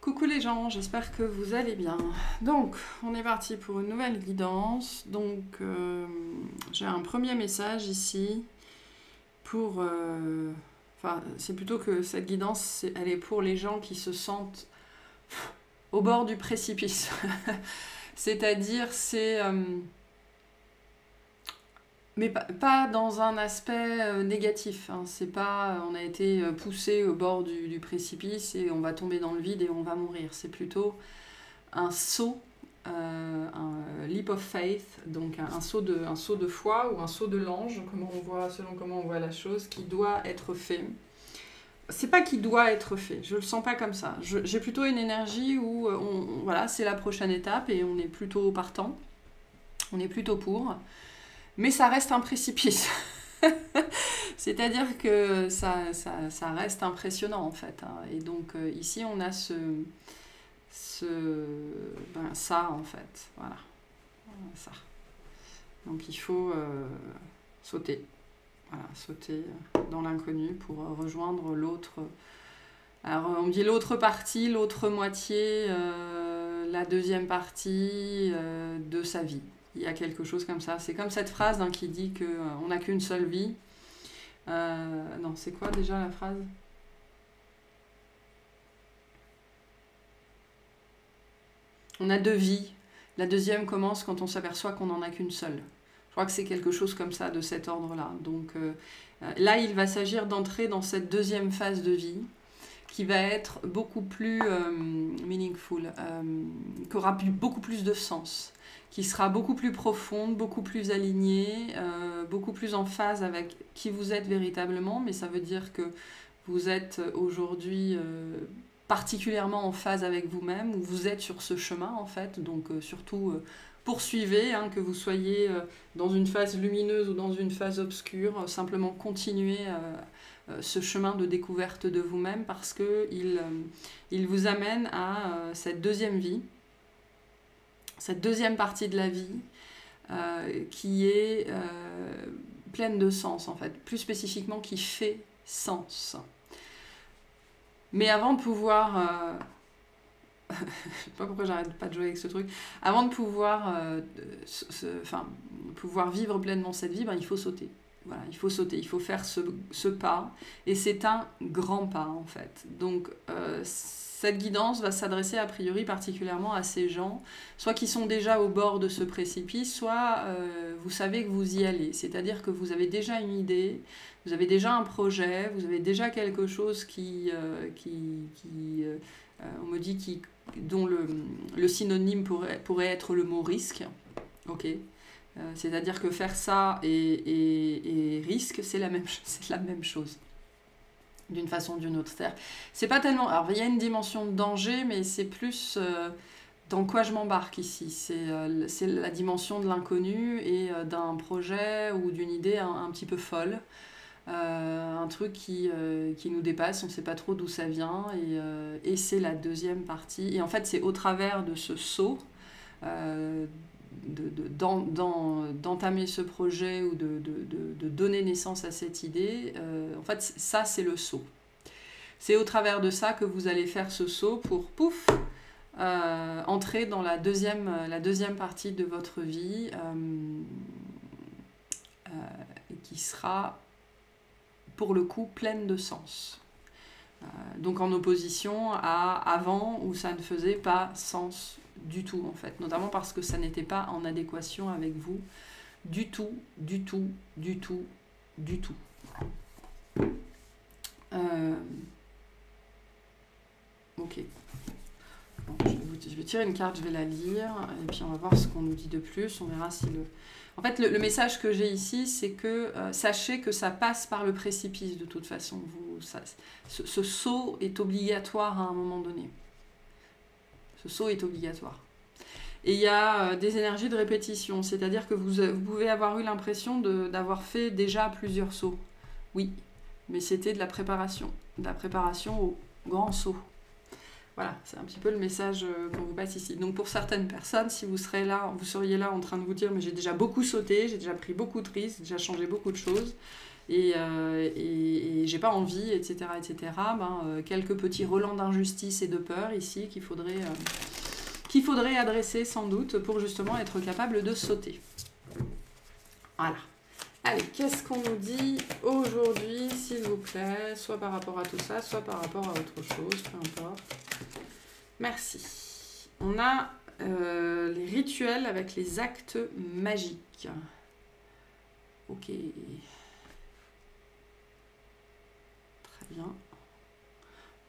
Coucou les gens, j'espère que vous allez bien. Donc, on est parti pour une nouvelle guidance. Donc, j'ai un premier message ici pour... Enfin, c'est plutôt que cette guidance, elle est pour les gens qui se sentent au bord du précipice. C'est-à-dire, c'est... mais pas dans un aspect négatif. Hein. C'est pas on a été poussé au bord du précipice et on va tomber dans le vide et on va mourir. C'est plutôt un saut, un leap of faith, donc un saut de foi ou un saut de l'ange, selon comment on voit la chose, qui doit être fait. C'est pas qui doit être fait, je le sens pas comme ça. J'ai plutôt une énergie où voilà, c'est la prochaine étape et on est plutôt partant, on est plutôt pour. Mais ça reste un précipice. C'est-à-dire que ça reste impressionnant en fait. Hein. Et donc ici on a ça en fait. Voilà. Ça. Donc il faut sauter. Voilà, sauter dans l'inconnu pour rejoindre l'autre. Alors on dit l'autre partie, l'autre moitié, la deuxième partie de sa vie. Il y a quelque chose comme ça. C'est comme cette phrase hein, qui dit qu'on n'a qu'une seule vie. Non, c'est quoi déjà la phrase ? On a deux vies. La deuxième commence quand on s'aperçoit qu'on n'en a qu'une seule. Je crois que c'est quelque chose comme ça, de cet ordre-là. Donc là, il va s'agir d'entrer dans cette deuxième phase de vie qui va être beaucoup plus meaningful, qui aura beaucoup plus de sens, qui sera beaucoup plus profonde, beaucoup plus alignée, beaucoup plus en phase avec qui vous êtes véritablement, mais ça veut dire que vous êtes aujourd'hui particulièrement en phase avec vous-même, ou vous êtes sur ce chemin en fait, donc surtout poursuivez, hein, que vous soyez dans une phase lumineuse ou dans une phase obscure, simplement continuez ce chemin de découverte de vous-même parce qu'il vous amène à cette deuxième vie, cette deuxième partie de la vie qui est pleine de sens en fait, plus spécifiquement qui fait sens. Mais avant de pouvoir... je sais pas pourquoi j'arrête pas de jouer avec ce truc. Avant de pouvoir, pouvoir vivre pleinement cette vie, ben, il faut sauter. Voilà, il faut sauter, il faut faire ce pas. Et c'est un grand pas en fait. Donc cette guidance va s'adresser a priori particulièrement à ces gens, soit qui sont déjà au bord de ce précipice, soit vous savez que vous y allez. C'est-à-dire que vous avez déjà une idée, vous avez déjà un projet, vous avez déjà quelque chose on me dit dont le synonyme pourrait être le mot risque. Ok. C'est-à-dire que faire ça et risque, c'est la même chose. D'une façon ou d'une autre. C'est pas tellement... Alors, il y a une dimension de danger, mais c'est plus dans quoi je m'embarque ici. C'est la dimension de l'inconnu et d'un projet ou d'une idée un petit peu folle. Un truc qui nous dépasse, on ne sait pas trop d'où ça vient, et c'est la deuxième partie. Et en fait, c'est au travers de ce saut, d'entamer ce projet ou de donner naissance à cette idée, en fait, ça, c'est le saut. C'est au travers de ça que vous allez faire ce saut pour, pouf, entrer dans la deuxième partie de votre vie, qui sera... pour le coup, pleine de sens. Donc en opposition à avant, où ça ne faisait pas sens du tout, en fait. Notamment parce que ça n'était pas en adéquation avec vous du tout, du tout, du tout, du tout. Ok. Bon, je vais tirer une carte, je vais la lire, et puis on va voir ce qu'on nous dit de plus. On verra si le... En fait, le message que j'ai ici, c'est que sachez que ça passe par le précipice de toute façon. Ce saut est obligatoire à un moment donné. Ce saut est obligatoire. Et il y a des énergies de répétition, c'est-à-dire que vous pouvez avoir eu l'impression d'avoir fait déjà plusieurs sauts. Oui, mais c'était de la préparation au grand saut. Voilà, c'est un petit peu le message qu'on vous passe ici. Donc pour certaines personnes, si vous seriez là en train de vous dire « mais j'ai déjà beaucoup sauté, j'ai déjà pris beaucoup de risques, j'ai déjà changé beaucoup de choses », et j'ai pas envie, etc., etc., quelques petits relents d'injustice et de peur ici qu'il faudrait adresser sans doute pour justement être capable de sauter. Voilà. Allez, qu'est-ce qu'on nous dit aujourd'hui, s'il vous plaît, soit par rapport à tout ça, soit par rapport à autre chose, peu importe. Merci. On a les rituels avec les actes magiques. Ok. Très bien.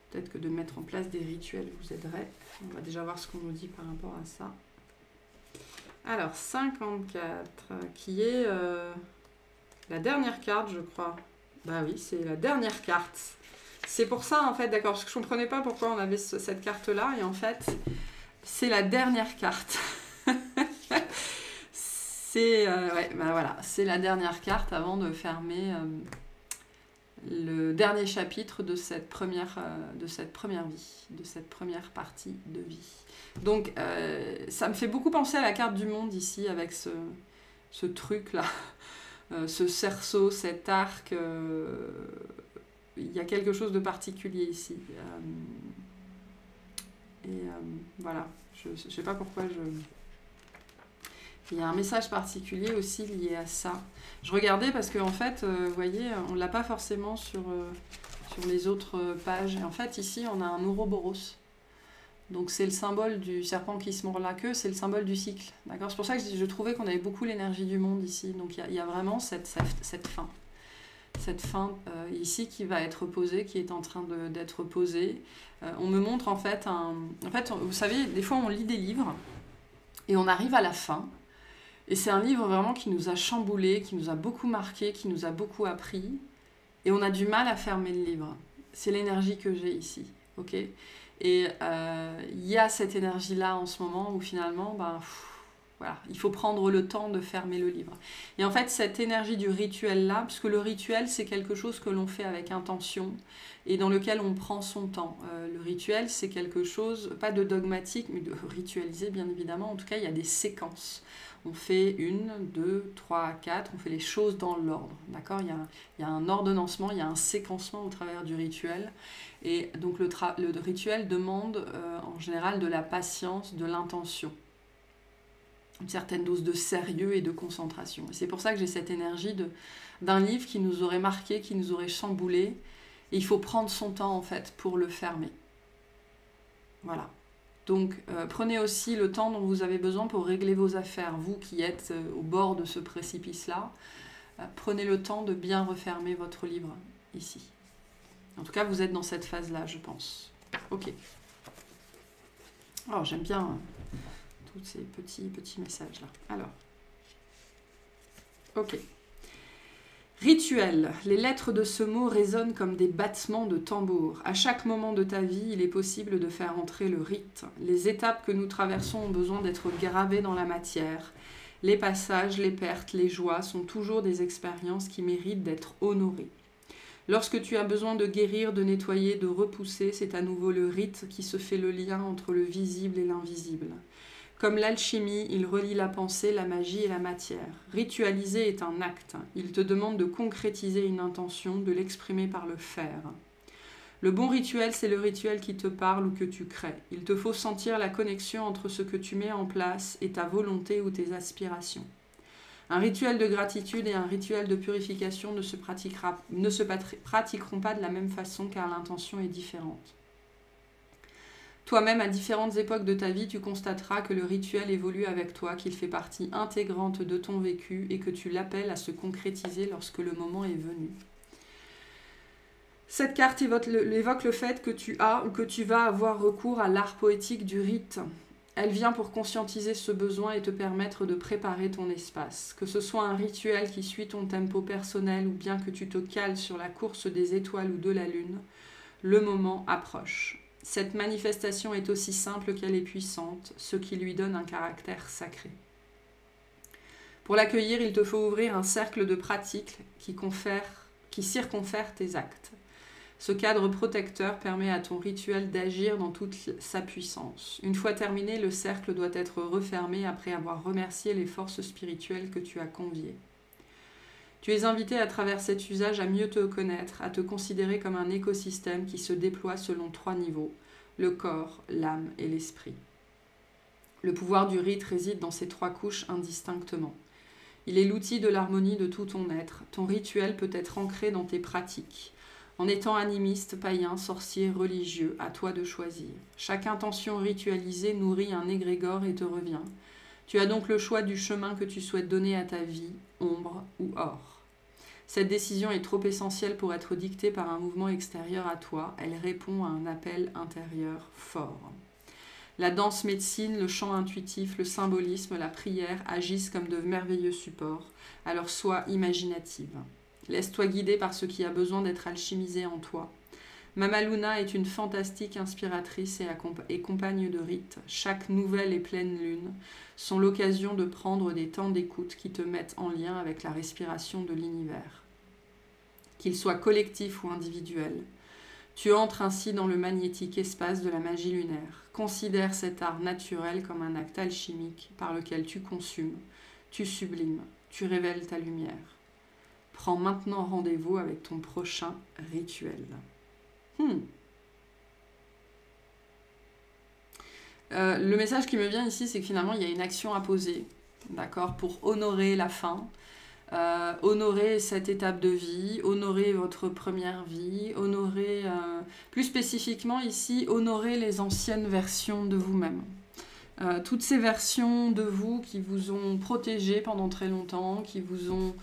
Peut-être que de mettre en place des rituels vous aiderait. On va déjà voir ce qu'on nous dit par rapport à ça. Alors, 54, qui est la dernière carte, je crois. Bah oui, c'est la dernière carte. C'est pour ça, en fait, d'accord, parce que je ne comprenais pas pourquoi on avait cette carte-là, et en fait, c'est la dernière carte. C'est voilà, c'est la dernière carte avant de fermer le dernier chapitre de cette première vie, de cette première partie de vie. Donc, ça me fait beaucoup penser à la carte du monde ici, avec ce truc-là, ce cerceau, cet arc. Il y a quelque chose de particulier ici. Voilà, je ne sais pas pourquoi Il y a un message particulier aussi lié à ça. Je regardais parce qu'en fait, vous voyez, on ne l'a pas forcément sur les autres pages. Et en fait, ici, on a un Ouroboros. Donc, c'est le symbole du serpent qui se mord la queue, c'est le symbole du cycle. D'accord ? C'est pour ça que je trouvais qu'on avait beaucoup l'énergie du monde ici. Donc, il y a vraiment cette fin. Cette fin ici qui va être posée, qui est en train d'être posée. On me montre en fait vous savez, des fois, on lit des livres et on arrive à la fin. Et c'est un livre vraiment qui nous a chamboulés, qui nous a beaucoup marqué, qui nous a beaucoup appris. Et on a du mal à fermer le livre. C'est l'énergie que j'ai ici. Ok ? Et il y a cette énergie-là en ce moment où finalement, voilà, il faut prendre le temps de fermer le livre. Et en fait, cette énergie du rituel-là, puisque le rituel, c'est quelque chose que l'on fait avec intention et dans lequel on prend son temps. Le rituel, c'est quelque chose, pas de dogmatique, mais de ritualisé, bien évidemment. En tout cas, il y a des séquences. On fait 1, 2, 3, 4, on fait les choses dans l'ordre. D'accord ? Il y a un ordonnancement, il y a un séquencement au travers du rituel. Et donc, le rituel demande en général de la patience, de l'intention. Une certaine dose de sérieux et de concentration. Et c'est pour ça que j'ai cette énergie d'un livre qui nous aurait marqué, qui nous aurait chamboulé. Et il faut prendre son temps, en fait, pour le fermer. Voilà. Donc, prenez aussi le temps dont vous avez besoin pour régler vos affaires. Vous qui êtes au bord de ce précipice-là, prenez le temps de bien refermer votre livre ici. En tout cas, vous êtes dans cette phase-là, je pense. Ok. Alors, j'aime bien tous ces petits messages-là. Alors, ok. Rituel. Les lettres de ce mot résonnent comme des battements de tambour. À chaque moment de ta vie, il est possible de faire entrer le rite. Les étapes que nous traversons ont besoin d'être gravées dans la matière. Les passages, les pertes, les joies sont toujours des expériences qui méritent d'être honorées. Lorsque tu as besoin de guérir, de nettoyer, de repousser, c'est à nouveau le rite qui se fait le lien entre le visible et l'invisible. Comme l'alchimie, il relie la pensée, la magie et la matière. Ritualiser est un acte. Il te demande de concrétiser une intention, de l'exprimer par le faire. Le bon rituel, c'est le rituel qui te parle ou que tu crées. Il te faut sentir la connexion entre ce que tu mets en place et ta volonté ou tes aspirations. Un rituel de gratitude et un rituel de purification ne se pratiqueront pas de la même façon car l'intention est différente. Toi-même, à différentes époques de ta vie, tu constateras que le rituel évolue avec toi, qu'il fait partie intégrante de ton vécu et que tu l'appelles à se concrétiser lorsque le moment est venu. Cette carte évoque le fait que tu as ou que tu vas avoir recours à l'art poétique du rite. Elle vient pour conscientiser ce besoin et te permettre de préparer ton espace. Que ce soit un rituel qui suit ton tempo personnel ou bien que tu te cales sur la course des étoiles ou de la lune, le moment approche. Cette manifestation est aussi simple qu'elle est puissante, ce qui lui donne un caractère sacré. Pour l'accueillir, il te faut ouvrir un cercle de pratiques qui circonfère tes actes. Ce cadre protecteur permet à ton rituel d'agir dans toute sa puissance. Une fois terminé, le cercle doit être refermé après avoir remercié les forces spirituelles que tu as conviées. Tu es invité à travers cet usage à mieux te connaître, à te considérer comme un écosystème qui se déploie selon 3 niveaux, le corps, l'âme et l'esprit. Le pouvoir du rite réside dans ces 3 couches indistinctement. Il est l'outil de l'harmonie de tout ton être. Ton rituel peut être ancré dans tes pratiques. En étant animiste, païen, sorcier, religieux, à toi de choisir. Chaque intention ritualisée nourrit un égrégore et te revient. Tu as donc le choix du chemin que tu souhaites donner à ta vie, ombre ou or. Cette décision est trop essentielle pour être dictée par un mouvement extérieur à toi. Elle répond à un appel intérieur fort. La danse médecine, le chant intuitif, le symbolisme, la prière agissent comme de merveilleux supports. Alors sois imaginative. Laisse-toi guider par ce qui a besoin d'être alchimisé en toi. Mama Luna est une fantastique inspiratrice et compagne de rite. Chaque nouvelle et pleine lune sont l'occasion de prendre des temps d'écoute qui te mettent en lien avec la respiration de l'univers. Qu'il soit collectif ou individuel. Tu entres ainsi dans le magnétique espace de la magie lunaire. Considère cet art naturel comme un acte alchimique par lequel tu consumes, tu sublimes, tu révèles ta lumière. Prends maintenant rendez-vous avec ton prochain rituel. Le message qui me vient ici, c'est que finalement, il y a une action à poser, d'accord, pour honorer la fin, honorer cette étape de vie, honorer votre première vie, honorer, plus spécifiquement ici, honorer les anciennes versions de vous-même. Toutes ces versions de vous qui vous ont protégé pendant très longtemps, qui vous ont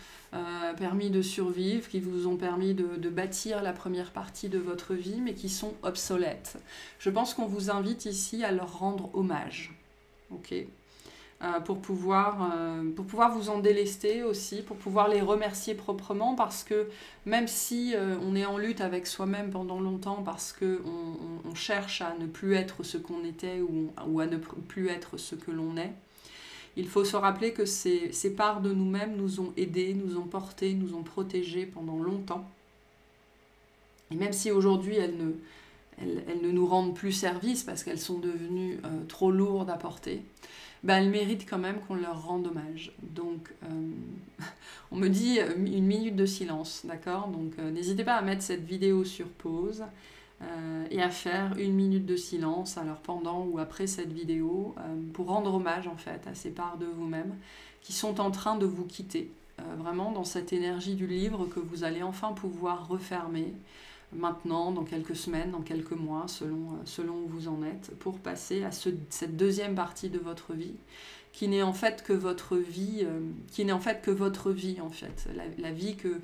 permis de survivre, qui vous ont permis de bâtir la première partie de votre vie, mais qui sont obsolètes. Je pense qu'on vous invite ici à leur rendre hommage. Ok ? Pour pouvoir vous en délester aussi, pour pouvoir les remercier proprement, parce que même si on est en lutte avec soi-même pendant longtemps, parce qu'on cherche à ne plus être ce qu'on était ou à ne plus être ce que l'on est, il faut se rappeler que ces parts de nous-mêmes nous ont aidés, nous ont portés, nous ont protégés pendant longtemps. Et même si aujourd'hui elles ne nous rendent plus service parce qu'elles sont devenues trop lourdes à porter, elles méritent quand même qu'on leur rende hommage. Donc, on me dit une minute de silence, d'accord ? Donc, n'hésitez pas à mettre cette vidéo sur pause et à faire une minute de silence, alors pendant ou après cette vidéo, pour rendre hommage en fait à ces parts de vous-même qui sont en train de vous quitter, vraiment dans cette énergie du livre que vous allez enfin pouvoir refermer, maintenant, dans quelques semaines, dans quelques mois, selon où vous en êtes, pour passer à cette deuxième partie de votre vie, qui n'est en fait que votre vie, en fait, la vie que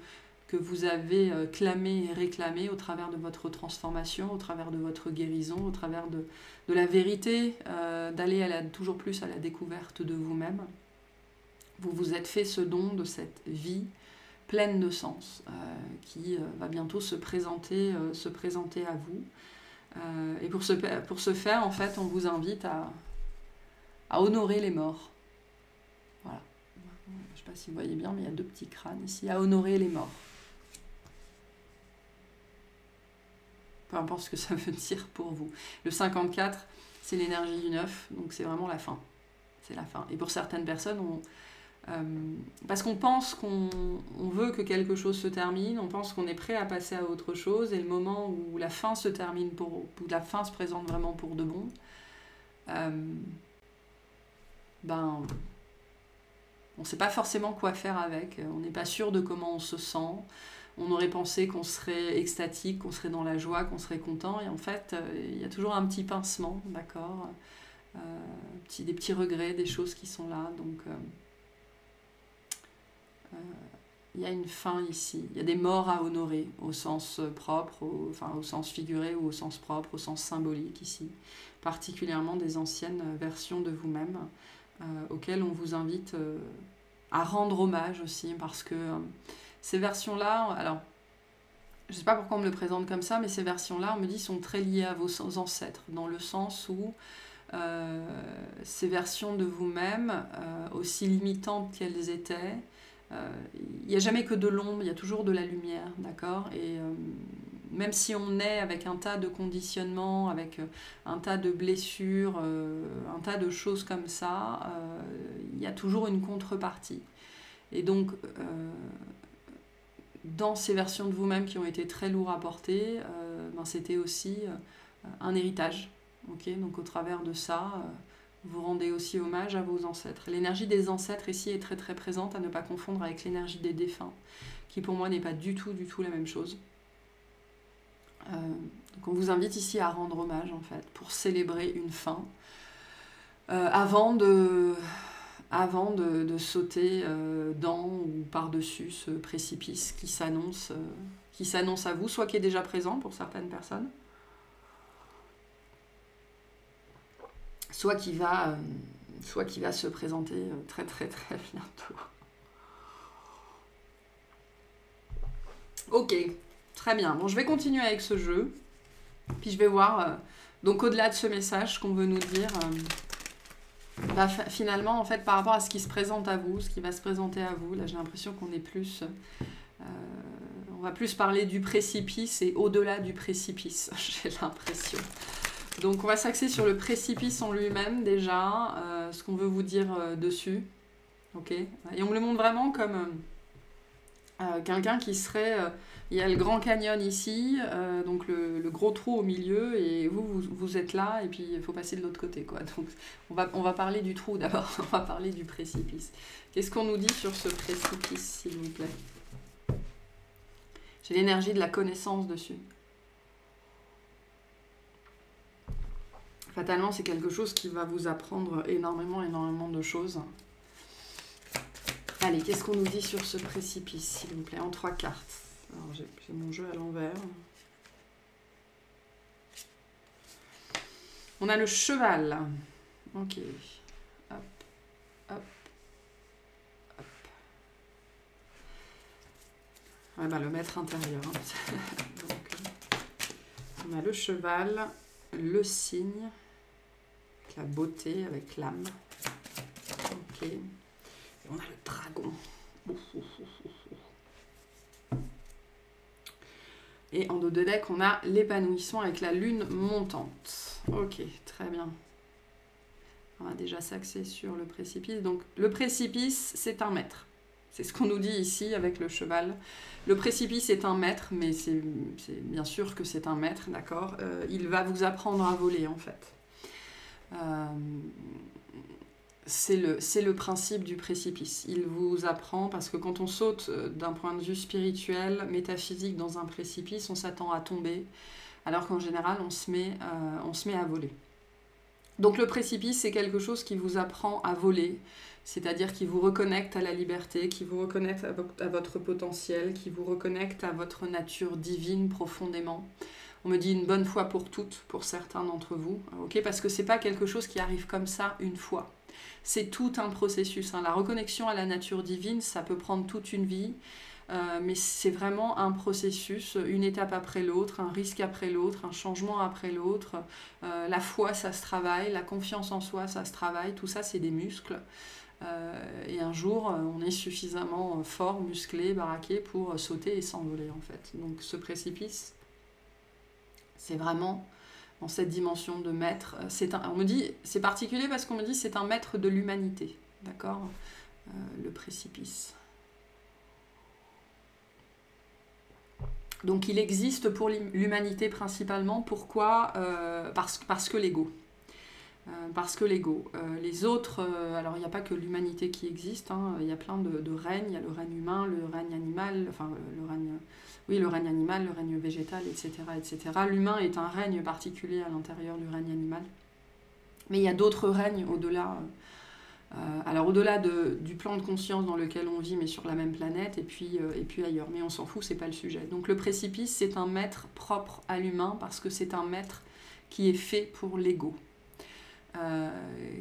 vous avez clamée et réclamée au travers de votre transformation, au travers de votre guérison, au travers de la vérité, d'aller toujours plus à la découverte de vous-même. Vous vous êtes fait ce don de cette vie pleine de sens, qui va bientôt se présenter à vous. Et pour ce faire, en fait, on vous invite à honorer les morts. Voilà. Je ne sais pas si vous voyez bien, mais il y a 2 petits crânes ici. À honorer les morts. Peu importe ce que ça veut dire pour vous. Le 54, c'est l'énergie du 9, donc c'est vraiment la fin. C'est la fin. Et pour certaines personnes, parce qu'on pense qu'on veut que quelque chose se termine, on pense qu'on est prêt à passer à autre chose, et le moment où la fin se termine, où la fin se présente vraiment pour de bon, on ne sait pas forcément quoi faire avec, on n'est pas sûr de comment on se sent, on aurait pensé qu'on serait extatique, qu'on serait dans la joie, qu'on serait content, et en fait, il y a toujours un petit pincement, d'accord, des petits regrets, des choses qui sont là, donc il y a une fin ici, il y a des morts à honorer au sens propre, au sens figuré ou au sens propre, au sens symbolique ici, particulièrement des anciennes versions de vous-même auxquelles on vous invite à rendre hommage aussi, parce que ces versions-là, alors je ne sais pas pourquoi on me le présente comme ça, mais ces versions-là, on me dit, sont très liées à vos ancêtres, dans le sens où ces versions de vous-même, aussi limitantes qu'elles étaient, il n'y a jamais que de l'ombre, il y a toujours de la lumière, d'accord ? Et même si on est avec un tas de conditionnements, avec un tas de blessures, un tas de choses comme ça, il y a toujours une contrepartie. Et donc, dans ces versions de vous-même qui ont été très lourdes à porter, c'était aussi un héritage. Okay, donc au travers de ça, vous rendez aussi hommage à vos ancêtres. L'énergie des ancêtres ici est très très présente, à ne pas confondre avec l'énergie des défunts, qui pour moi n'est pas du tout la même chose. Donc on vous invite ici à rendre hommage en fait, pour célébrer une fin, avant de sauter dans ou par-dessus ce précipice qui s'annonce à vous, soit qui est déjà présent pour certaines personnes, soit qui va se présenter très très très bientôt. Ok, très bien. Bon, je vais continuer avec ce jeu, puis je vais voir, donc au-delà de ce message, ce qu'on veut nous dire, finalement, en fait, par rapport à ce qui se présente à vous, ce qui va se présenter à vous, là j'ai l'impression qu'on est plus... on va plus parler du précipice et au-delà du précipice, j'ai l'impression. Donc on va s'axer sur le précipice en lui-même déjà, ce qu'on veut vous dire dessus. Ok. Et on me le montre vraiment comme quelqu'un qui serait... il y a le Grand Canyon ici, donc le gros trou au milieu, et vous êtes là, et puis il faut passer de l'autre côté, quoi. Donc on va parler du trou d'abord, on va parler du précipice. Qu'est-ce qu'on nous dit sur ce précipice, s'il vous plaît? J'ai l'énergie de la connaissance dessus. Fatalement, c'est quelque chose qui va vous apprendre énormément de choses. Allez, qu'est-ce qu'on nous dit sur ce précipice, s'il vous plaît, en 3 cartes? Alors, j'ai mon jeu à l'envers. On a le cheval. Ok. Hop, hop, hop. Ouais, bah, le maître intérieur. Hein. Donc, on a le cheval, le cygne, avec la beauté, avec l'âme. Ok. Et on a le dragon. Et en dos de deck, on a l'épanouissement avec la lune montante. Ok, très bien. On va déjà s'axer sur le précipice. Donc, le précipice, c'est un maître. C'est ce qu'on nous dit ici avec le cheval. Le précipice est un maître, mais c'est bien sûr que c'est un maître, d'accord. Il va vous apprendre à voler, en fait. C'est le principe du précipice. Il vous apprend, parce que quand on saute d'un point de vue spirituel, métaphysique, dans un précipice, on s'attend à tomber, alors qu'en général, on se met à voler. Donc le précipice, c'est quelque chose qui vous apprend à voler, c'est-à-dire qui vous reconnecte à la liberté, qui vous reconnecte à votre potentiel, qui vous reconnecte à votre nature divine profondément. On me dit une bonne fois pour toutes, pour certains d'entre vous, okay, parce que c'est pas quelque chose qui arrive comme ça une fois. C'est tout un processus. Hein. La reconnexion à la nature divine, ça peut prendre toute une vie, mais c'est vraiment un processus, une étape après l'autre, un risque après l'autre, un changement après l'autre. La foi, ça se travaille, la confiance en soi, ça se travaille. Tout ça, c'est des muscles. Et un jour, on est suffisamment fort, musclé, baraqué pour sauter et s'envoler, en fait. Donc ce précipice, c'est vraiment... dans cette dimension de maître, on me dit, c'est particulier parce qu'on me dit c'est un maître de l'humanité, d'accord, le précipice. Donc il existe pour l'humanité principalement, pourquoi parce que l'ego. Parce que l'ego. Les autres, alors il n'y a pas que l'humanité qui existe, hein, il y a plein de règnes, il y a le règne humain, le règne animal, enfin le règne... Oui, le règne animal, le règne végétal, etc. etc. L'humain est un règne particulier à l'intérieur du règne animal. Mais il y a d'autres règnes au-delà, alors au-delà du plan de conscience dans lequel on vit, mais sur la même planète, et puis ailleurs. Mais on s'en fout, c'est pas le sujet. Donc le précipice, c'est un maître propre à l'humain, parce que c'est un maître qui est fait pour l'ego.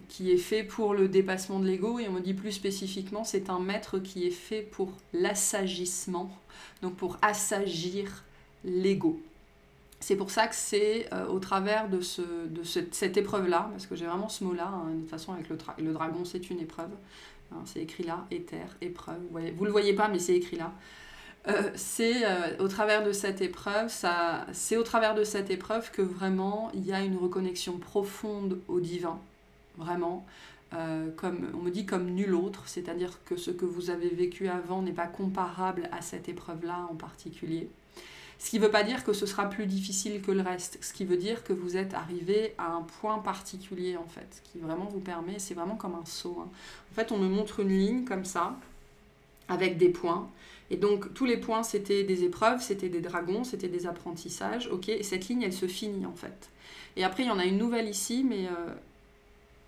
Qui est fait pour le dépassement de l'ego, et on me dit plus spécifiquement, c'est un maître qui est fait pour l'assagissement, donc pour assagir l'ego. C'est pour ça que c'est au travers de cette épreuve-là, parce que j'ai vraiment ce mot-là, hein, de toute façon avec le dragon c'est une épreuve, hein, c'est écrit là, éther, épreuve, vous le voyez pas mais c'est écrit là. C'est au travers de cette épreuve, c'est au travers de cette épreuve que vraiment il y a une reconnexion profonde au divin, vraiment, on me dit comme nul autre, c'est-à-dire que ce que vous avez vécu avant n'est pas comparable à cette épreuve-là en particulier. Ce qui ne veut pas dire que ce sera plus difficile que le reste, ce qui veut dire que vous êtes arrivé à un point particulier en fait, qui vraiment vous permet, c'est vraiment comme un saut. Hein. En fait, on me montre une ligne comme ça, avec des points, et donc tous les points c'était des épreuves, c'était des dragons, c'était des apprentissages, ok, et cette ligne elle se finit en fait. Et après il y en a une nouvelle ici, mais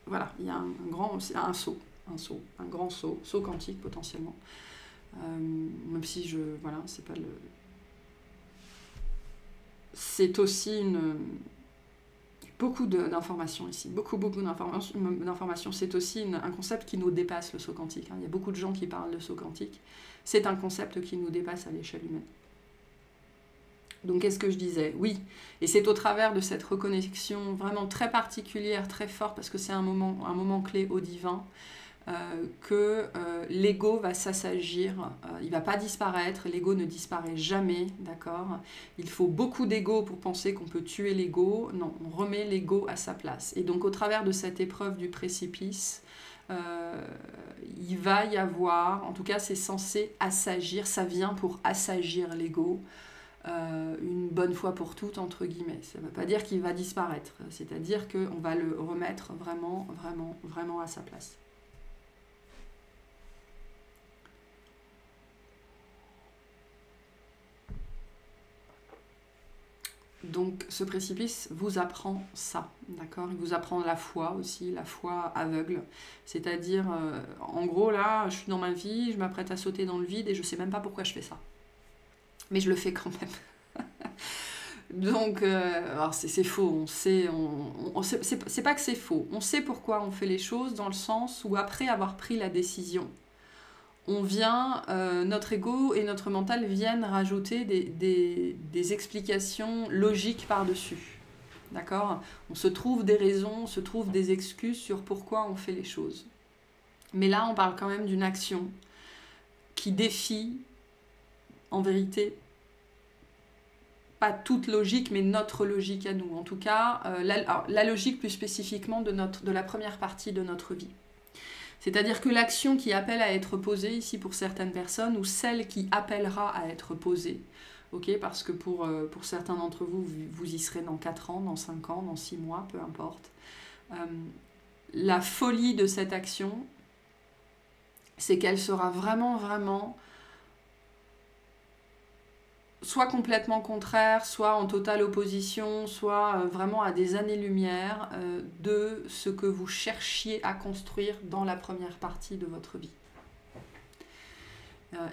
voilà, il y a un saut, un grand saut quantique potentiellement. Même si voilà, c'est pas le... C'est aussi beaucoup d'informations ici, beaucoup d'informations. C'est aussi un concept qui nous dépasse, le saut quantique. Hein. Il y a beaucoup de gens qui parlent de saut quantique. C'est un concept qui nous dépasse à l'échelle humaine. Donc, qu'est-ce que je disais? Oui, et c'est au travers de cette reconnexion vraiment très particulière, très forte, parce que c'est un moment clé au divin, que l'ego va s'assagir, il ne va pas disparaître, l'ego ne disparaît jamais, d'accord? Il faut beaucoup d'ego pour penser qu'on peut tuer l'ego, non, on remet l'ego à sa place. Et donc au travers de cette épreuve du précipice, il va y avoir, en tout cas c'est censé assagir, ça vient pour assagir l'ego, une bonne fois pour toutes, entre guillemets. Ça ne veut pas dire qu'il va disparaître, c'est-à-dire qu'on va le remettre vraiment, vraiment, vraiment à sa place. Donc ce précipice vous apprend ça, d'accord? Il vous apprend la foi aussi, la foi aveugle. C'est-à-dire, en gros, là, je suis dans ma vie, je m'apprête à sauter dans le vide et je ne sais même pas pourquoi je fais ça. Mais je le fais quand même. Donc, alors c'est faux, on sait, c'est pas que c'est faux. On sait pourquoi on fait les choses dans le sens où après avoir pris la décision, notre ego et notre mental viennent rajouter des explications logiques par-dessus. D'accord? On se trouve des raisons, on se trouve des excuses sur pourquoi on fait les choses. Mais là, on parle quand même d'une action qui défie, en vérité, pas toute logique, mais notre logique à nous. En tout cas, la logique plus spécifiquement de la première partie de notre vie. C'est-à-dire que l'action qui appelle à être posée ici pour certaines personnes, ou celle qui appellera à être posée, okay, parce que pour certains d'entre vous, vous y serez dans 4 ans, dans 5 ans, dans 6 mois, peu importe. La folie de cette action, c'est qu'elle sera vraiment, vraiment soit complètement contraire, soit en totale opposition, soit vraiment à des années-lumière de ce que vous cherchiez à construire dans la première partie de votre vie.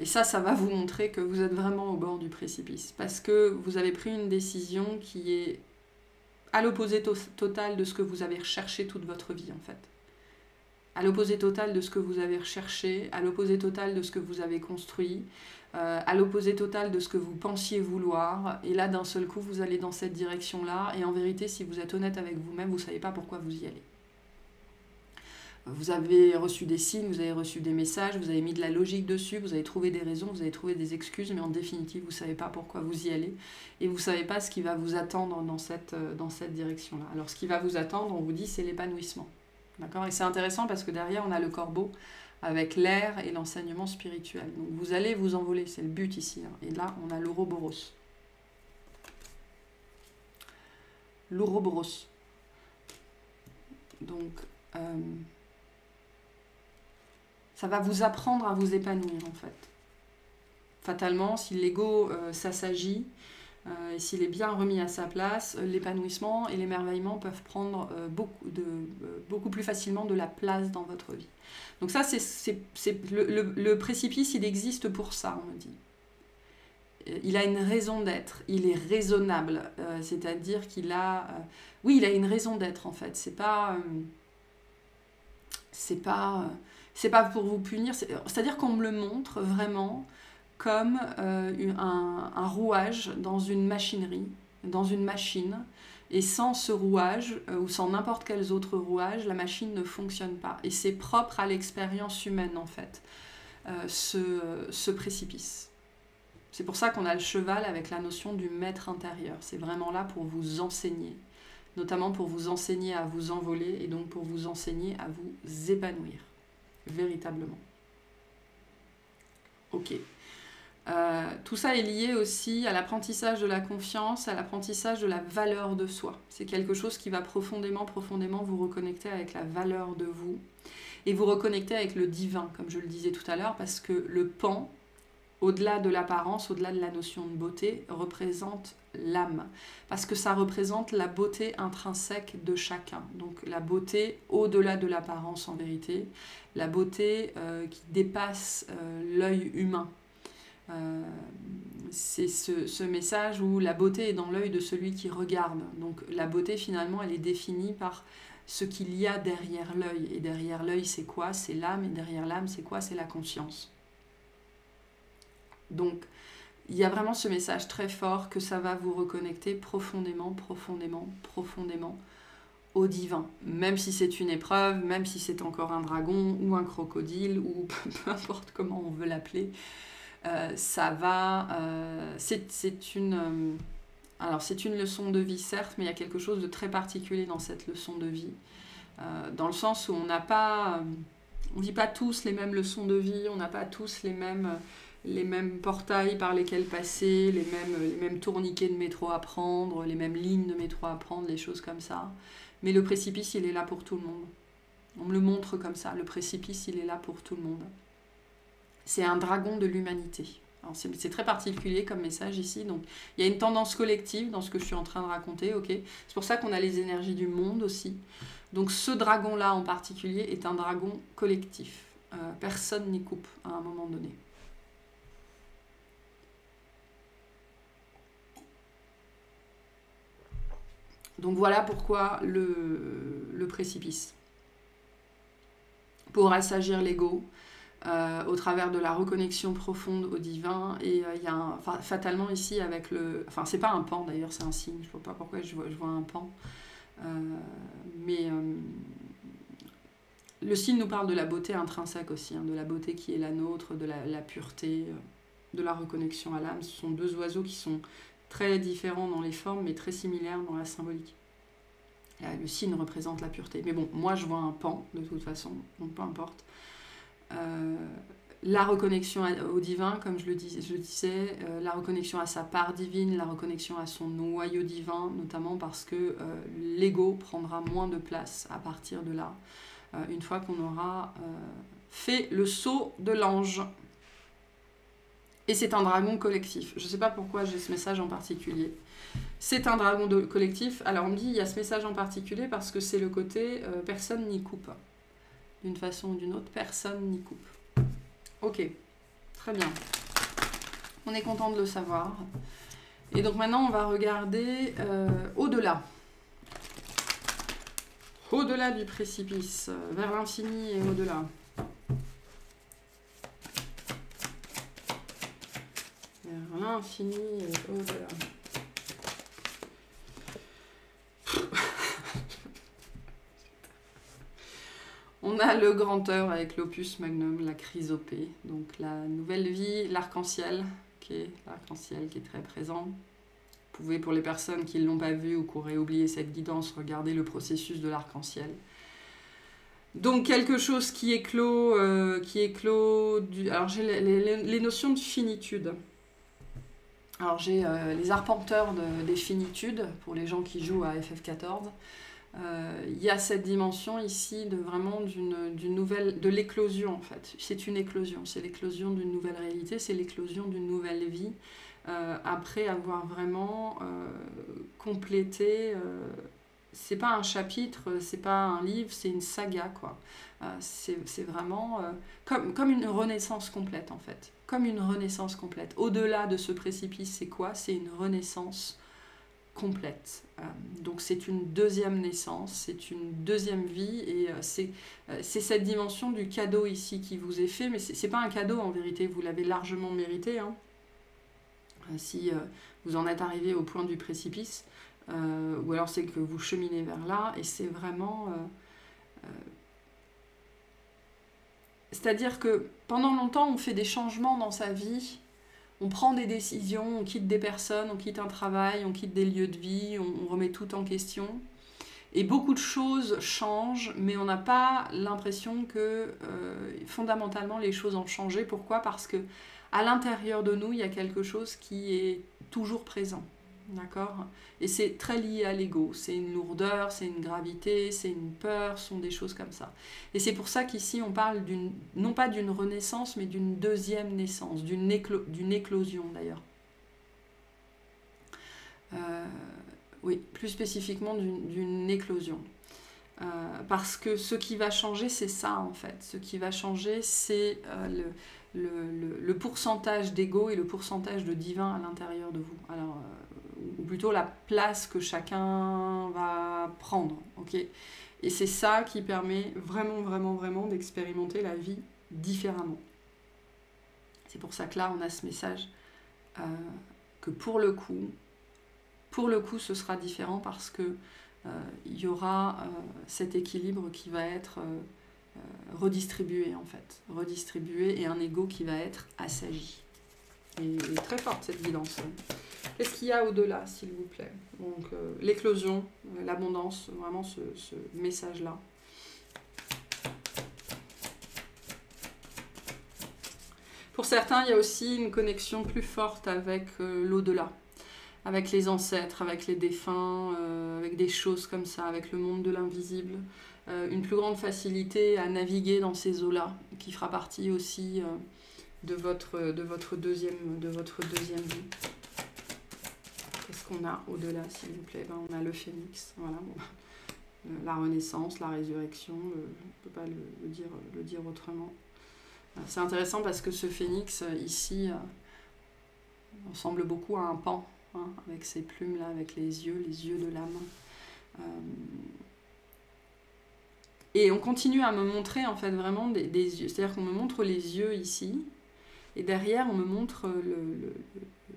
Et ça va vous montrer que vous êtes vraiment au bord du précipice, parce que vous avez pris une décision qui est à l'opposé total de ce que vous avez recherché toute votre vie, en fait. À l'opposé total de ce que vous avez recherché, à l'opposé total de ce que vous avez construit, à l'opposé total de ce que vous pensiez vouloir, et là d'un seul coup vous allez dans cette direction-là, et en vérité si vous êtes honnête avec vous-même, vous ne savez pas pourquoi vous y allez. Vous avez reçu des signes, vous avez reçu des messages, vous avez mis de la logique dessus, vous avez trouvé des raisons, vous avez trouvé des excuses, mais en définitive vous ne savez pas pourquoi vous y allez, et vous ne savez pas ce qui va vous attendre dans cette direction-là. Alors ce qui va vous attendre, on vous dit, c'est l'épanouissement. D'accord ? Et c'est intéressant parce que derrière on a le corbeau, avec l'air et l'enseignement spirituel. Donc vous allez vous envoler, c'est le but ici. Hein. Et là, on a l'Ouroboros. L'Ouroboros. Donc, ça va vous apprendre à vous épanouir, en fait. Fatalement, si l'ego s'assagit, et s'il est bien remis à sa place, l'épanouissement et l'émerveillement peuvent prendre beaucoup plus facilement de la place dans votre vie. Donc ça, le précipice, il existe pour ça, on me dit. Il a une raison d'être, il est raisonnable, c'est-à-dire qu'il a... oui, il a une raison d'être, en fait. C'est pas pour vous punir, c'est-à-dire qu'on me le montre vraiment comme un rouage dans une machinerie, dans une machine, et sans ce rouage, ou sans n'importe quels autres rouages, la machine ne fonctionne pas. Et c'est propre à l'expérience humaine, en fait, ce précipice. C'est pour ça qu'on a le cheval avec la notion du maître intérieur. C'est vraiment là pour vous enseigner. notamment pour vous enseigner à vous envoler et donc pour vous enseigner à vous épanouir, véritablement. Ok. Tout ça est lié aussi à l'apprentissage de la confiance, à l'apprentissage de la valeur de soi. C'est quelque chose qui va profondément, profondément vous reconnecter avec la valeur de vous et vous reconnecter avec le divin, comme je le disais tout à l'heure, parce que le pan, au-delà de l'apparence, au-delà de la notion de beauté, représente l'âme. Parce que ça représente la beauté intrinsèque de chacun. Donc la beauté au-delà de l'apparence en vérité, la beauté qui dépasse l'œil humain. C'est ce message où la beauté est dans l'œil de celui qui regarde. Donc la beauté finalement elle est définie par ce qu'il y a derrière l'œil. Et derrière l'œil c'est quoi? C'est l'âme. Et derrière l'âme c'est quoi? C'est la conscience. Donc il y a vraiment ce message très fort que ça va vous reconnecter profondément, profondément, profondément au divin. Même si c'est une épreuve, même si c'est encore un dragon ou un crocodile ou peu importe comment on veut l'appeler. Ça va... c'est une leçon de vie, certes, mais il y a quelque chose de très particulier dans cette leçon de vie. Dans le sens où on n'a pas... on ne vit pas tous les mêmes leçons de vie, on n'a pas tous les mêmes portails par lesquels passer, les mêmes tourniquets de métro à prendre, les mêmes lignes de métro à prendre, les choses comme ça. Mais le précipice, il est là pour tout le monde. On me le montre comme ça, le précipice, il est là pour tout le monde. C'est un dragon de l'humanité. C'est très particulier comme message ici. Donc, il y a une tendance collective dans ce que je suis en train de raconter. Okay, c'est pour ça qu'on a les énergies du monde aussi. Donc ce dragon-là en particulier est un dragon collectif. Personne n'y coupe à un moment donné. Donc voilà pourquoi le précipice. Pour assagir l'ego, au travers de la reconnexion profonde au divin. Et il y a fatalement ici avec le... Enfin, c'est pas un pan d'ailleurs, c'est un signe. Je ne vois pas pourquoi je vois un pan. Le signe nous parle de la beauté intrinsèque aussi, hein, de la beauté qui est la nôtre, de la pureté, de la reconnexion à l'âme. Ce sont deux oiseaux qui sont très différents dans les formes, mais très similaires dans la symbolique. Là, le signe représente la pureté. Mais bon, moi je vois un pan, de toute façon, donc peu importe. La reconnexion au divin, comme je le disais, la reconnexion à sa part divine, la reconnexion à son noyau divin, notamment parce que l'ego prendra moins de place à partir de là, une fois qu'on aura fait le saut de l'ange. Et c'est un dragon collectif. Je ne sais pas pourquoi j'ai ce message en particulier. C'est un dragon collectif. Alors on me dit, il y a ce message en particulier parce que c'est le côté personne n'y coupe. D'une façon ou d'une autre, personne n'y coupe. Ok, très bien. On est content de le savoir. Et donc maintenant, on va regarder au-delà. Au-delà du précipice, vers l'infini et au-delà. Vers l'infini et au-delà. On a le grand œuvre avec l'opus magnum, la chrysopée, donc la nouvelle vie, l'arc-en-ciel qui est très présent. Vous pouvez, pour les personnes qui ne l'ont pas vu ou qui auraient oublié cette guidance, regarder le processus de l'arc-en-ciel. Donc quelque chose qui éclot, alors j'ai les notions de finitude. Alors j'ai les arpenteurs des finitudes, pour les gens qui jouent à FF14. Il y a cette dimension ici de vraiment de l'éclosion en fait. C'est une éclosion, c'est l'éclosion d'une nouvelle réalité, c'est l'éclosion d'une nouvelle vie après avoir vraiment complété. C'est pas un chapitre, c'est pas un livre, c'est une saga quoi. C'est vraiment comme une renaissance complète en fait. Comme une renaissance complète. Au-delà de ce précipice, c'est quoi? C'est une renaissance complète. Donc c'est une deuxième naissance, c'est une deuxième vie et c'est cette dimension du cadeau ici qui vous est fait, mais c'est pas un cadeau en vérité, vous l'avez largement mérité. Hein. Si vous en êtes arrivé au point du précipice, ou alors c'est que vous cheminez vers là et c'est vraiment... c'est-à-dire que pendant longtemps on fait des changements dans sa vie. On prend des décisions, on quitte des personnes, on quitte un travail, on quitte des lieux de vie, on remet tout en question. Et beaucoup de choses changent, mais on n'a pas l'impression que fondamentalement les choses ont changé. Pourquoi? Parce que à l'intérieur de nous, il y a quelque chose qui est toujours présent. D'accord? Et c'est très lié à l'ego. C'est une lourdeur, c'est une gravité, c'est une peur, ce sont des choses comme ça. Et c'est pour ça qu'ici on parle non pas d'une renaissance, mais d'une deuxième naissance, d'une éclosion d'ailleurs. Oui, plus spécifiquement d'une éclosion. Parce que ce qui va changer, c'est ça en fait. Ce qui va changer, c'est le pourcentage d'ego et le pourcentage de divin à l'intérieur de vous. Alors, ou plutôt la place que chacun va prendre. Okay, et c'est ça qui permet vraiment, vraiment, vraiment d'expérimenter la vie différemment. C'est pour ça que là, on a ce message que pour le coup, ce sera différent parce que il y aura cet équilibre qui va être redistribué en fait. Redistribué et un ego qui va être assagi. Et très forte cette guidance. Qu'est-ce qu'il y a au-delà, s'il vous plaît? Donc l'éclosion, l'abondance, vraiment ce message-là. Pour certains, il y a aussi une connexion plus forte avec l'au-delà, avec les ancêtres, avec les défunts, avec des choses comme ça, avec le monde de l'invisible. Une plus grande facilité à naviguer dans ces eaux-là, qui fera partie aussi de votre deuxième vie. Qu'est-ce qu'on a au-delà, s'il vous plaît? On a le phénix, voilà. Bon. La renaissance, la résurrection, je ne peux pas le dire autrement. C'est intéressant parce que ce phénix, ici, ressemble beaucoup à un paon, hein, avec ses plumes là, avec les yeux de l'âme. Et on continue à me montrer en fait vraiment des yeux, c'est-à-dire qu'on me montre les yeux ici, et derrière on me montre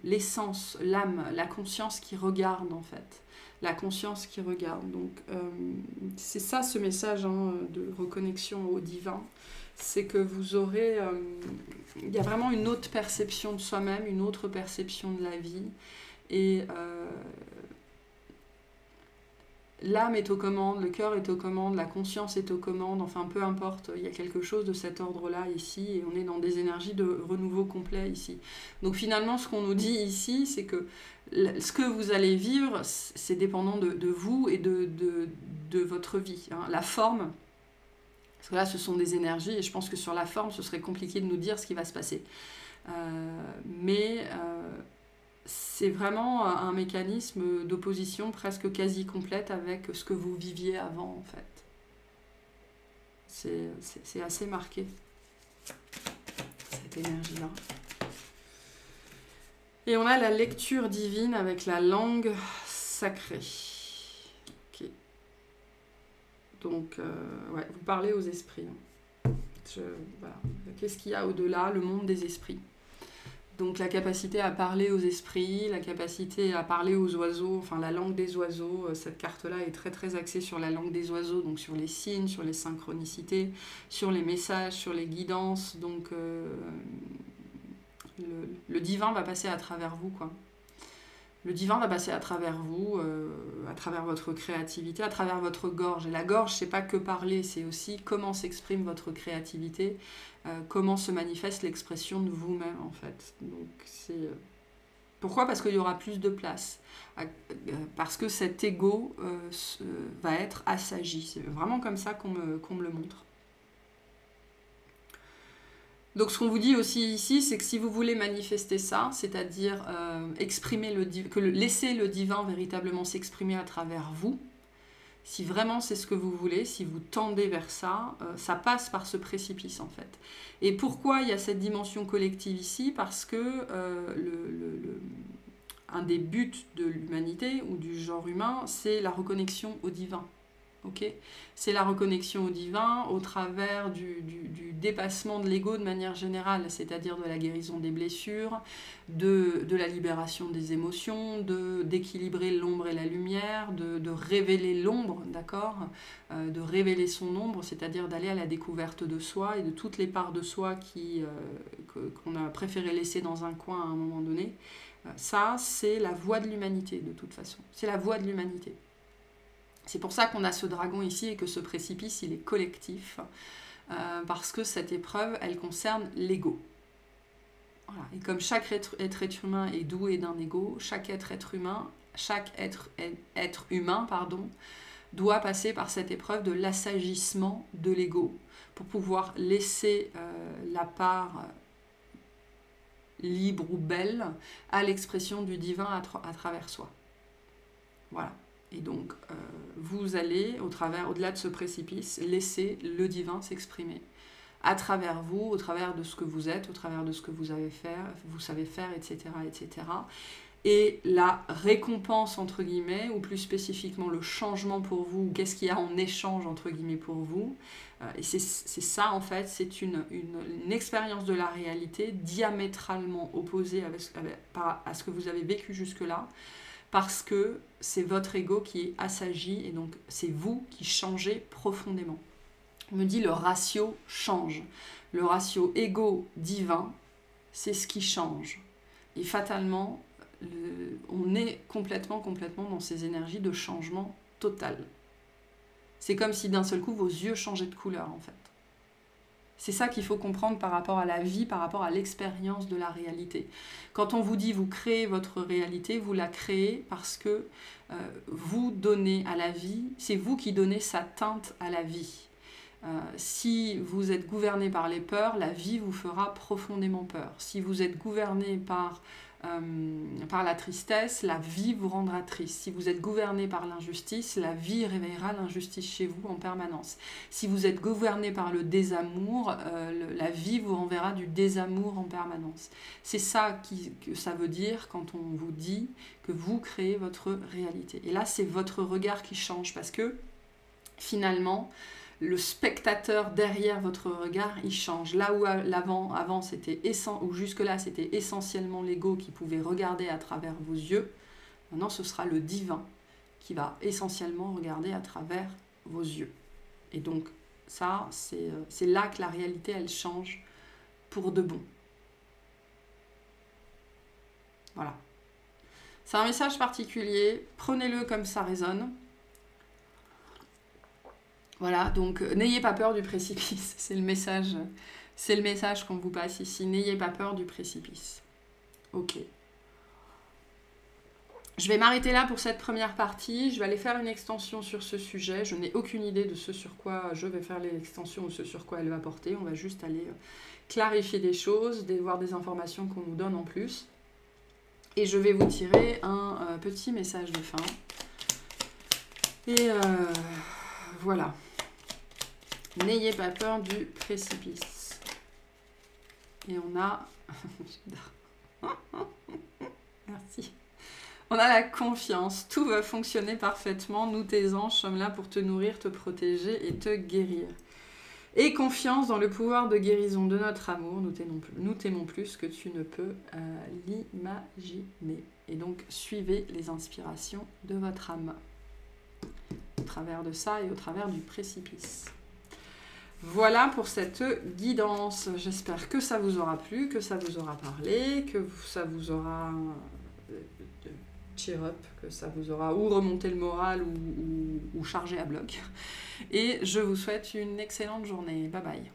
l'essence, l'âme, la conscience qui regarde en fait, la conscience qui regarde. Donc c'est ça ce message hein, de reconnexion au divin, c'est que vous aurez, il y a vraiment une autre perception de soi-même, une autre perception de la vie, et l'âme est aux commandes, le cœur est aux commandes, la conscience est aux commandes, enfin peu importe, il y a quelque chose de cet ordre-là ici, et on est dans des énergies de renouveau complet ici. Donc finalement, ce qu'on nous dit ici, c'est que ce que vous allez vivre, c'est dépendant de vous et de votre vie. Hein. La forme, parce que là, ce sont des énergies, et je pense que sur la forme, ce serait compliqué de nous dire ce qui va se passer. Mais c'est vraiment un mécanisme d'opposition presque quasi complète avec ce que vous viviez avant, en fait. C'est assez marqué, cette énergie-là. Et on a la lecture divine avec la langue sacrée. Okay. Donc, ouais, vous parlez aux esprits. Voilà. Qu'est-ce qu'il y a au-delà? Le monde des esprits. Donc la capacité à parler aux esprits, la capacité à parler aux oiseaux, enfin la langue des oiseaux, cette carte-là est très très axée sur la langue des oiseaux, donc sur les signes, sur les synchronicités, sur les messages, sur les guidances, donc le divin va passer à travers vous, quoi. Le divin va passer à travers vous, à travers votre créativité, à travers votre gorge. Et la gorge, c'est pas que parler, c'est aussi comment s'exprime votre créativité, comment se manifeste l'expression de vous-même, en fait. Donc, c'est... Pourquoi? Parce qu'il y aura plus de place. Parce que cet ego va être assagi. C'est vraiment comme ça qu'on me le montre. Donc ce qu'on vous dit aussi ici, c'est que si vous voulez manifester ça, c'est-à-dire exprimer laisser le divin véritablement s'exprimer à travers vous, si vraiment c'est ce que vous voulez, si vous tendez vers ça, ça passe par ce précipice en fait. Et pourquoi il y a cette dimension collective ici? Parce que un des buts de l'humanité ou du genre humain, c'est la reconnexion au divin. Okay, c'est la reconnexion au divin au travers du dépassement de l'ego de manière générale, c'est-à-dire de la guérison des blessures, de la libération des émotions, d'équilibrer l'ombre et la lumière, de révéler l'ombre, d'accord, de révéler son ombre, c'est-à-dire d'aller à la découverte de soi et de toutes les parts de soi qu'on a préféré laisser dans un coin à un moment donné. Ça, c'est la voie de l'humanité de toute façon, c'est la voie de l'humanité. C'est pour ça qu'on a ce dragon ici et que ce précipice, il est collectif, parce que cette épreuve, elle concerne l'ego. Voilà. Et comme chaque être humain est doué d'un ego, chaque être humain doit passer par cette épreuve de l'assagissement de l'ego pour pouvoir laisser la part libre ou belle à l'expression du divin à travers soi. Voilà. Et donc, vous allez, au-delà de ce précipice, laisser le divin s'exprimer à travers vous, au travers de ce que vous êtes, au travers de ce que vous savez faire, etc., etc. Et la récompense, entre guillemets, ou plus spécifiquement le changement pour vous, qu'est-ce qu'il y a en échange, entre guillemets, pour vous. Et c'est ça, en fait, c'est une expérience de la réalité diamétralement opposée à ce que vous avez vécu jusque-là, parce que c'est votre ego qui est assagi, et donc c'est vous qui changez profondément. On me dit le ratio change. Le ratio ego-divin, c'est ce qui change. Et fatalement, on est complètement dans ces énergies de changement total. C'est comme si d'un seul coup, vos yeux changeaient de couleur, en fait. C'est ça qu'il faut comprendre par rapport à la vie, par rapport à l'expérience de la réalité. Quand on vous dit vous créez votre réalité, vous la créez parce que vous donnez à la vie, c'est vous qui donnez sa teinte à la vie. Si vous êtes gouverné par les peurs, la vie vous fera profondément peur. Si vous êtes gouverné par la tristesse, la vie vous rendra triste. Si vous êtes gouverné par l'injustice, la vie réveillera l'injustice chez vous en permanence. Si vous êtes gouverné par le désamour, la vie vous renverra du désamour en permanence. C'est ça que ça veut dire quand on vous dit que vous créez votre réalité. Et là, c'est votre regard qui change parce que finalement, le spectateur derrière votre regard, il change. Là où avant c'était jusque-là, c'était essentiellement l'ego qui pouvait regarder à travers vos yeux, maintenant ce sera le divin qui va essentiellement regarder à travers vos yeux. Et donc, ça, c'est là que la réalité, elle change pour de bon. Voilà. C'est un message particulier, prenez-le comme ça résonne. Voilà, donc n'ayez pas peur du précipice, c'est le message qu'on vous passe ici, n'ayez pas peur du précipice. Ok. Je vais m'arrêter là pour cette première partie, je vais aller faire une extension sur ce sujet, je n'ai aucune idée de ce sur quoi je vais faire l'extension ou ce sur quoi elle va porter, on va juste aller clarifier des choses, voir des informations qu'on nous donne en plus. Et je vais vous tirer un petit message de fin. Et voilà. N'ayez pas peur du précipice. Et on a... Merci. On a la confiance. Tout va fonctionner parfaitement. Nous, tes anges, sommes là pour te nourrir, te protéger et te guérir. Et confiance dans le pouvoir de guérison de notre amour. Nous t'aimons plus que tu ne peux l'imaginer. Et donc, suivez les inspirations de votre âme. Au travers de ça et au travers du précipice. Voilà pour cette guidance. J'espère que ça vous aura plu, que ça vous aura parlé, que ça vous aura cheer up, que ça vous aura ou remonté le moral ou chargé à bloc. Et je vous souhaite une excellente journée. Bye bye.